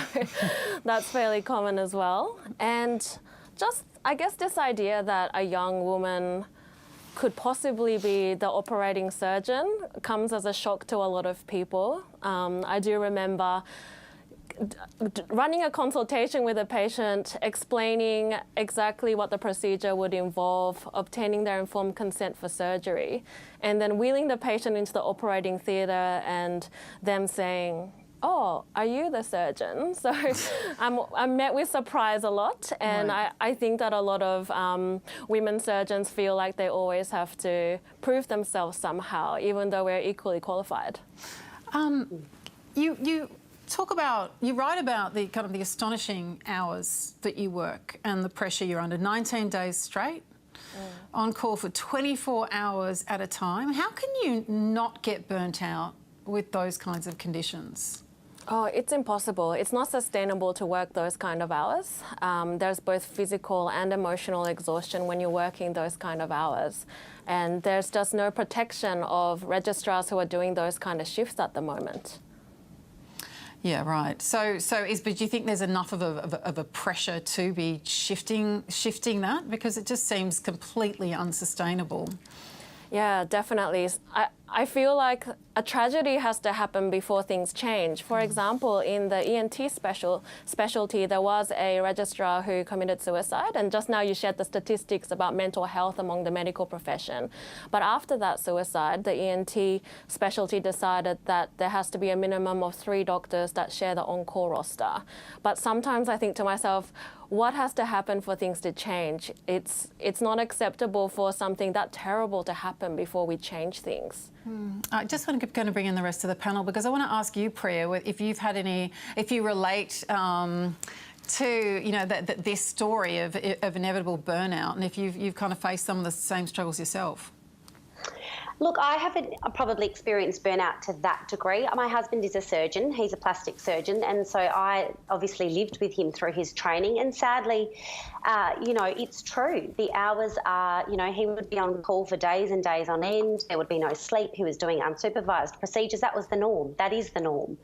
that's fairly common as well. And just, I guess, this idea that a young woman could possibly be the operating surgeon comes as a shock to a lot of people. I do remember running a consultation with a patient, explaining exactly what the procedure would involve, obtaining their informed consent for surgery, and then wheeling the patient into the operating theatre and them saying, "Oh, are you the surgeon?" So I'm met with surprise a lot, and right. I think that a lot of women surgeons feel like they always have to prove themselves somehow, even though we're equally qualified. You write about the kind of the astonishing hours that you work and the pressure you're under. 19 days straight, on call for 24 hours at a time. How can you not get burnt out with those kinds of conditions? Oh, it's impossible. It's not sustainable to work those kind of hours. There's both physical and emotional exhaustion when you're working those kind of hours. And there's just no protection of registrars who are doing those kind of shifts at the moment. Yeah, right. But do you think there's enough of a pressure to be shifting that? Because it just seems completely unsustainable. Yeah, definitely. I feel like a tragedy has to happen before things change. For example, in the ENT specialty, there was a registrar who committed suicide, and just now you shared the statistics about mental health among the medical profession. But after that suicide, the ENT specialty decided that there has to be a minimum of 3 doctors that share the on-call roster. But sometimes I think to myself, what has to happen for things to change? It's not acceptable for something that terrible to happen before we change things. I just want to bring in the rest of the panel because I want to ask you, Preeya, if you relate to this story of inevitable burnout, and if you've kind of faced some of the same struggles yourself. Look, I haven't probably experienced burnout to that degree. My husband is a surgeon. He's a plastic surgeon. And so I obviously lived with him through his training. And sadly, it's true. The hours are, he would be on call for days and days on end. There would be no sleep. He was doing unsupervised procedures. That was the norm. That is the norm.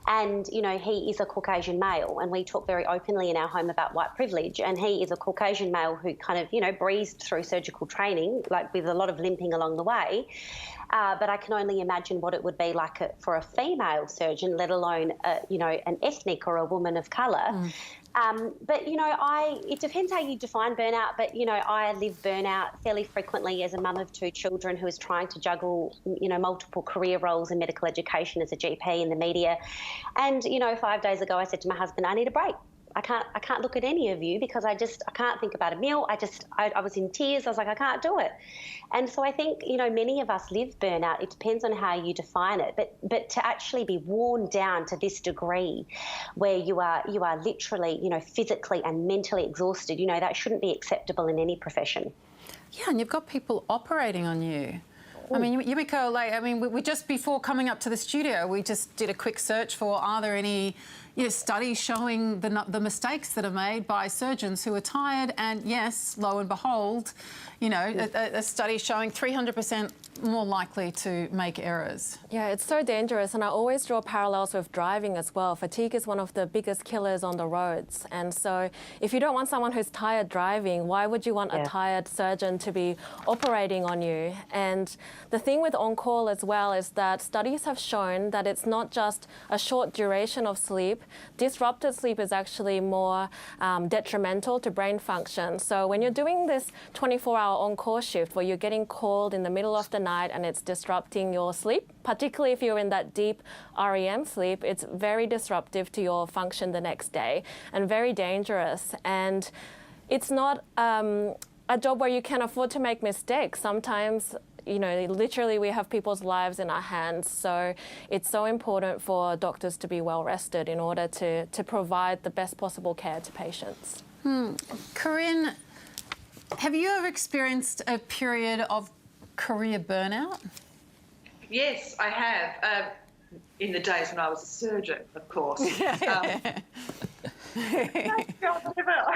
And, he is a Caucasian male. And we talk very openly in our home about white privilege. And he is a Caucasian male who kind of, breezed through surgical training, like with a lot of limping along the way. But I can only imagine what it would be like for a female surgeon, let alone, an ethnic or a woman of colour. But, it depends how you define burnout. But, I live burnout fairly frequently as a mum of 2 children who is trying to juggle, multiple career roles in medical education as a GP in the media. And, 5 days ago, I said to my husband, I need a break. I can't look at any of you because I can't think about a meal. I was in tears. I was like, I can't do it. And so I think, many of us live burnout. It depends on how you define it. But to actually be worn down to this degree where you are literally, physically and mentally exhausted, that shouldn't be acceptable in any profession. Yeah, and you've got people operating on you. I mean, Yumiko, we just before coming up to the studio, we just did a quick search for are there any studies showing the mistakes that are made by surgeons who are tired, and yes, lo and behold, a study showing 300% more likely to make errors. Yeah, it's so dangerous, and I always draw parallels with driving as well. Fatigue is one of the biggest killers on the roads, and so if you don't want someone who's tired driving, why would you want a tired surgeon to be operating on you? And the thing with on-call as well is that studies have shown that it's not just a short duration of sleep. Disrupted sleep is actually more detrimental to brain function. So when you're doing this 24-hour on-call shift where you're getting called in the middle of the night and it's disrupting your sleep, particularly if you're in that deep REM sleep, it's very disruptive to your function the next day and very dangerous. And it's not a job where you can afford to make mistakes. Sometimes, literally we have people's lives in our hands. So it's so important for doctors to be well rested in order to provide the best possible care to patients. Corinne, have you ever experienced a period of career burnout? Yes, I have. In the days when I was a surgeon, of course. I've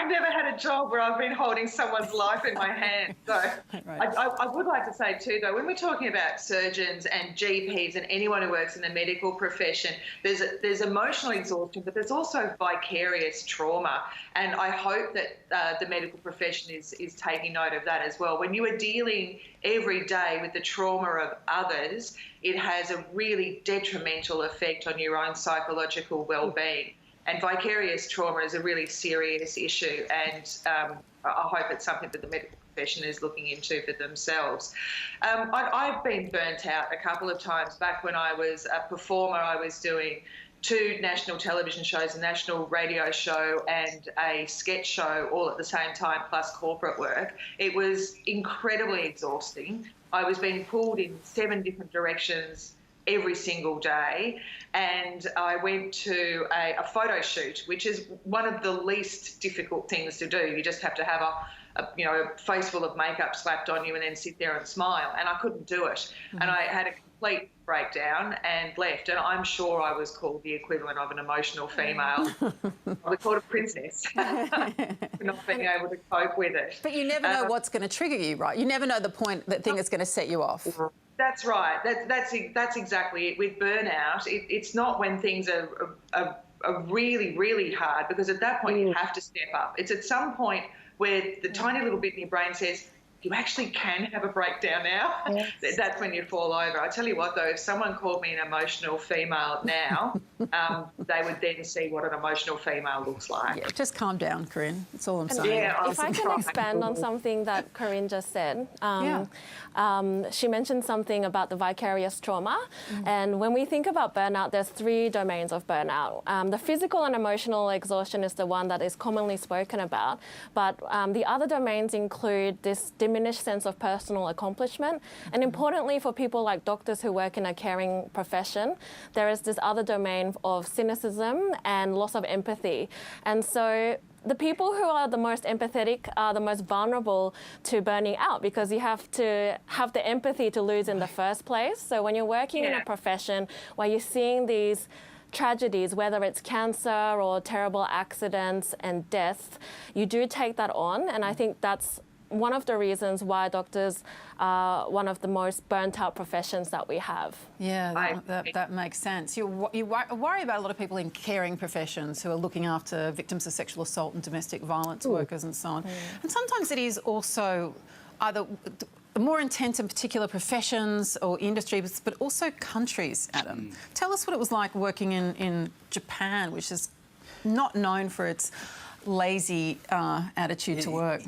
never had a job where I've been holding someone's life in my hand. So I would like to say too, though, when we're talking about surgeons and GPs and anyone who works in the medical profession, there's emotional exhaustion, but there's also vicarious trauma. And I hope that the medical profession is taking note of that as well. When you are dealing every day with the trauma of others, it has a really detrimental effect on your own psychological well-being. And vicarious trauma is a really serious issue, and I hope it's something that the medical profession is looking into for themselves. I've been burnt out a couple of times. Back when I was a performer, I was doing 2 national television shows, a national radio show and a sketch show all at the same time, plus corporate work. It was incredibly exhausting. I was being pulled in 7 different directions every single day, and I went to a photo shoot, which is one of the least difficult things to do. You just have to have a face full of makeup slapped on you and then sit there and smile, and I couldn't do it. And I had a complete breakdown and left, and I'm sure I was called the equivalent of an emotional female. I was called a princess for not being able to cope with it. But you never know what's going to trigger you, right? You never know the thing that's going to set you off. That's right. That's exactly it. With burnout, it's not when things are really, really hard, because at that point you have to step up. It's at some point where the tiny little bit in your brain says, you actually can have a breakdown now. Yes. That's when you fall over. I tell you what, though, if someone called me an emotional female now, they would then see what an emotional female looks like. Yeah, just calm down, Corinne. That's all I'm saying. Yeah, if I can expand on something that Corinne just said, she mentioned something about the vicarious trauma. And when we think about burnout, there's 3 domains of burnout. The physical and emotional exhaustion is the one that is commonly spoken about. But the other domains include this diminished sense of personal accomplishment. And importantly, for people like doctors who work in a caring profession, there is this other domain of cynicism and loss of empathy. And so the people who are the most empathetic are the most vulnerable to burning out, because you have to have the empathy to lose in the first place. So when you're working in a profession where you're seeing these tragedies, whether it's cancer or terrible accidents and deaths, you do take that on. And I think that's one of the reasons why doctors are one of the most burnt out professions that we have. Yeah, that makes sense. You worry about a lot of people in caring professions who are looking after victims of sexual assault and domestic violence workers and so on. And sometimes it is also either more intense in particular professions or industries, but also countries, Adam. Tell us what it was like working in Japan, which is not known for its lazy attitude to work.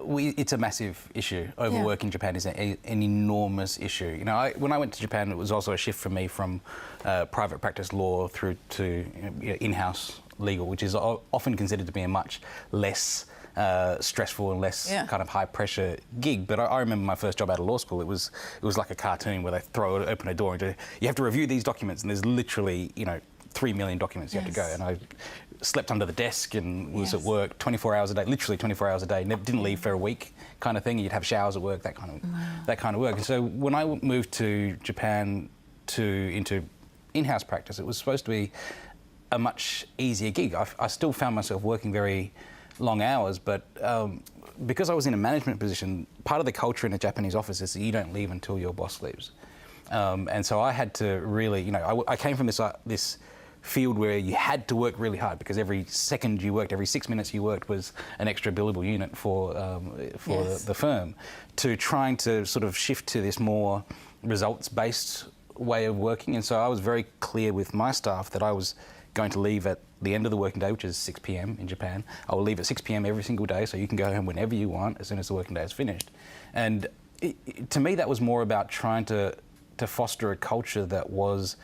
It's a massive issue. Overwork in Japan is an enormous issue. When I went to Japan, it was also a shift for me from private practice law through to in-house legal, which is often considered to be a much less stressful and less kind of high-pressure gig. But I remember my first job out of law school. It was like a cartoon where they open a door and you have to review these documents, and there's literally 3 million documents you have to go. And I slept under the desk and was at work 24 hours a day, literally 24 hours a day. Didn't leave for a week, kind of thing. You'd have showers at work, that kind of work. And so when I moved to Japan into in-house practice, it was supposed to be a much easier gig. I still found myself working very long hours, but because I was in a management position, part of the culture in a Japanese office is that you don't leave until your boss leaves. And so I had to really, you know, I came from this field where you had to work really hard because every second you worked, every 6 minutes you worked was an extra billable unit for Yes. the firm, to trying to sort of shift to this more results-based way of working. And so I was very clear with my staff that I was going to leave at the end of the working day, which is 6 p.m. in Japan. I will leave at 6 p.m. every single day, so you can go home whenever you want as soon as the working day is finished. And to me, that was more about trying to foster a culture that was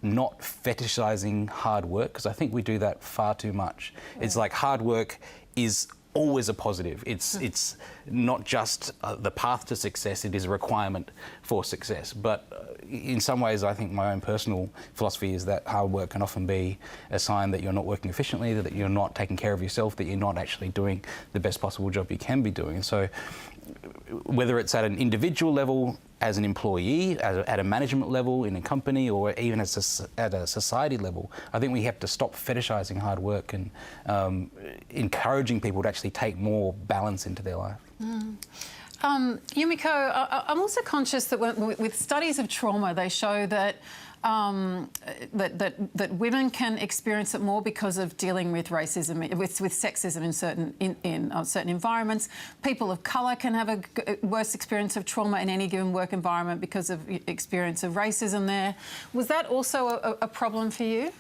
not fetishizing hard work, because I think we do that far too much. Yeah. It's like hard work is always a positive. It's not just the path to success, it is a requirement for success. But in some ways, I think my own personal philosophy is that hard work can often be a sign that you're not working efficiently, that you're not taking care of yourself, that you're not actually doing the best possible job you can be doing. And so whether it's at an individual level, as an employee, at a management level in a company, or even at a society level, I think we have to stop fetishizing hard work and encouraging people to actually take more balance into their life. Yumiko, I'm also conscious that with studies of trauma, they show that that women can experience it more because of dealing with racism, with sexism in certain environments. People of colour can have a worse experience of trauma in any given work environment because of experience of racism there. Was that also a problem for you?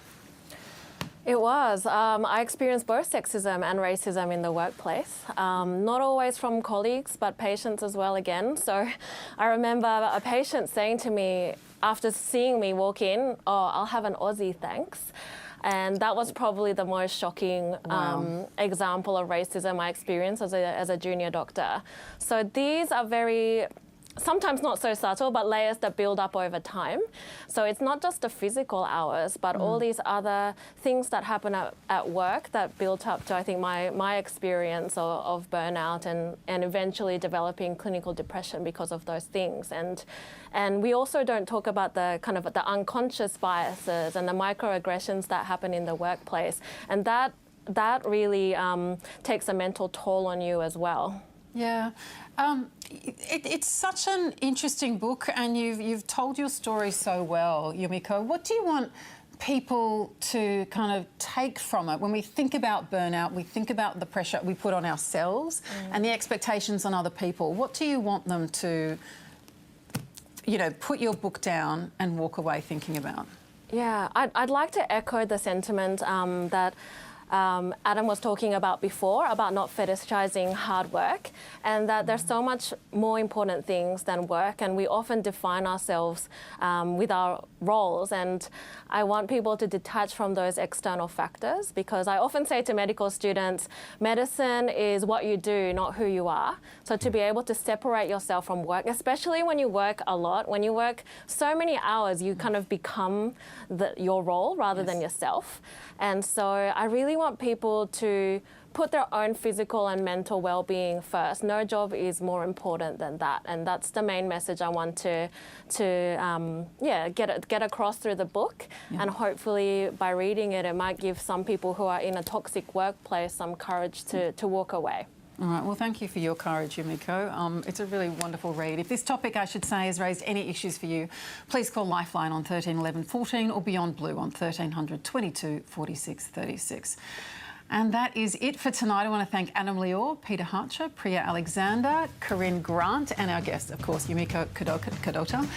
It was. I experienced both sexism and racism in the workplace. Not always from colleagues, but patients as well again. So I remember a patient saying to me, after seeing me walk in, "Oh, I'll have an Aussie, thanks." And that was probably the most shocking example of racism I experienced as a junior doctor. So these are very, sometimes not so subtle, but layers that build up over time. So it's not just the physical hours, but all these other things that happen at work that built up to, I think, my experience of burnout and eventually developing clinical depression because of those things. And we also don't talk about the kind of the unconscious biases and the microaggressions that happen in the workplace. And that really takes a mental toll on you as well. Yeah. It's such an interesting book, and you've told your story so well, Yumiko. What do you want people to kind of take from it? When we think about burnout, we think about the pressure we put on ourselves and the expectations on other people. What do you want them to, you know, put your book down and walk away thinking about? Yeah, I'd like to echo the sentiment that Adam was talking about before, about not fetishizing hard work, and that there's so much more important things than work, and we often define ourselves with our roles. And I want people to detach from those external factors, because I often say to medical students, medicine is what you do, not who you are. So to be able to separate yourself from work, especially when you work a lot, when you work so many hours, you kind of become your role rather than yourself. And so I really want people to put their own physical and mental well-being first. No job is more important than that, and that's the main message I want to get across through the book. And hopefully by reading it, it might give some people who are in a toxic workplace some courage to walk away. All right, well, thank you for your courage, Yumiko. It's a really wonderful read. If this topic, I should say, has raised any issues for you, please call Lifeline on 13 11 14 or Beyond Blue on 1300 22 46 36. And that is it for tonight. I want to thank Adam Liaw, Peter Hartcher, Preeya Alexander, Corinne Grant, and our guest, of course, Julia Cadota.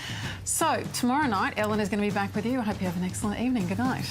So tomorrow night, Ellen is going to be back with you. I hope you have an excellent evening. Good night.